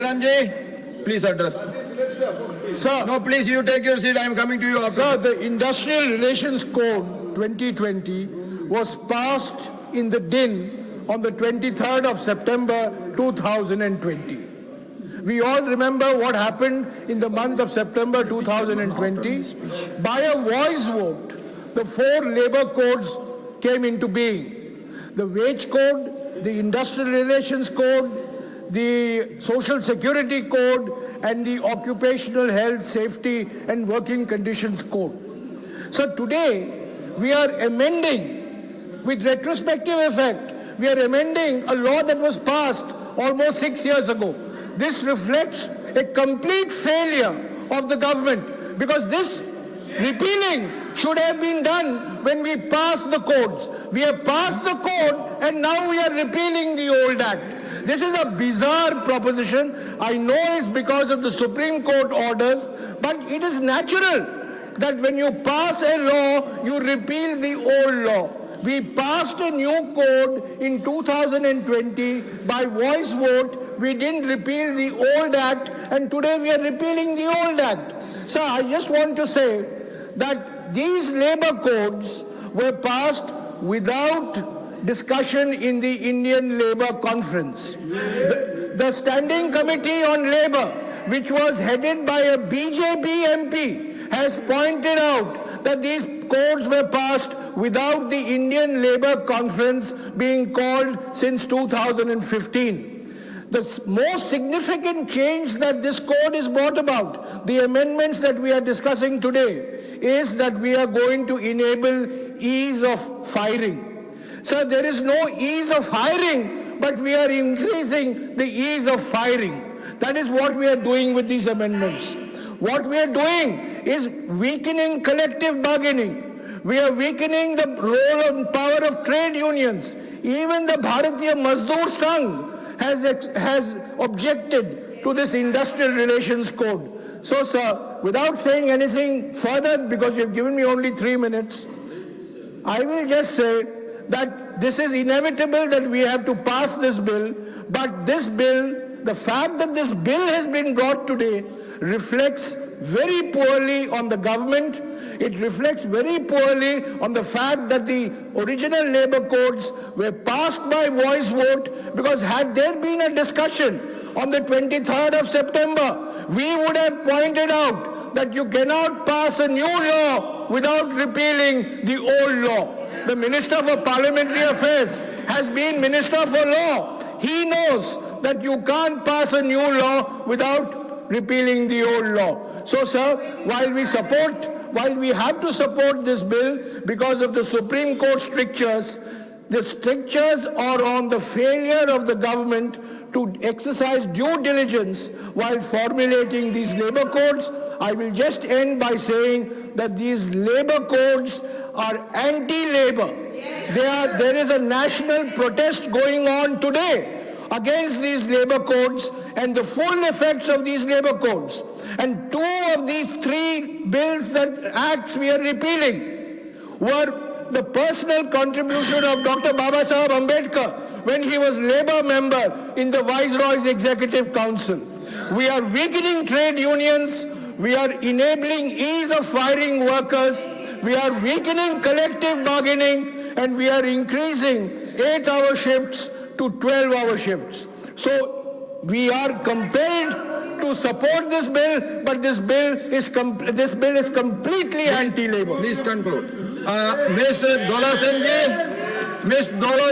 Ramji, please address. Sir, No, please, you take your seat. I am coming to you after. sir, the Industrial Relations Code 2020 was passed in the DIN on the 23rd of September 2020. We all remember what happened in the month of September 2020. By a voice vote, the 4 labor codes came into being. The Wage Code, the Industrial Relations Code, the Social Security Code, and the Occupational Health, Safety and Working Conditions Code. So today, we are amending, with retrospective effect, we are amending a law that was passed almost 6 years ago. This reflects a complete failure of the government, because this repealing should have been done when we passed the codes. We have passed the code and now we are repealing the old act. This is a bizarre proposition. I know it's because of the Supreme Court orders, but it is natural that when you pass a law, you repeal the old law. We passed a new code in 2020 by voice vote. We didn't repeal the old act, and today we are repealing the old act. So I just want to say that these labor codes were passed without discussion in the Indian Labour Conference. The Standing Committee on Labour, which was headed by a BJP MP, has pointed out that these codes were passed without the Indian Labour Conference being called since 2015. The most significant change that this code is brought about, the amendments that we are discussing today, is that we are going to enable ease of firing. So there is no ease of hiring, but we are increasing the ease of firing. That is what we are doing with these amendments. What we are doing is weakening collective bargaining. We are weakening the role and power of trade unions. Even the Bharatiya Mazdoor Sangh has objected to this Industrial Relations Code. So, sir, without saying anything further, because you have given me only 3 minutes, I will just say that this is inevitable that we have to pass this bill, but this bill, the fact that this bill has been brought today, reflects very poorly on the government. It reflects very poorly on the fact that the original labor codes were passed by voice vote, because had there been a discussion on the 23rd of September, we would have pointed out that you cannot pass a new law without repealing the old law. The Minister for Parliamentary Affairs has been Minister for Law. He knows that you can't pass a new law without repealing the old law. So, sir, while we have to support this bill because of the Supreme Court strictures, the strictures are on the failure of the government to exercise due diligence while formulating these labor codes. I will just end by saying that these labor codes are anti-labor. There is a national protest going on today against these labor codes and the full effects of these labor codes. And 2 of these 3 bills acts we are repealing were the personal contribution of Dr. Babasaheb Ambedkar when he was labor member in the Viceroy's Executive Council. We are weakening trade unions. We are enabling ease of firing workers. We are weakening collective bargaining, and we are increasing 8-hour shifts to 12-hour shifts. So we are compelled to support this bill, but this bill is completely anti-labor. Please conclude. Ms. Dola Senji, Ms. Dola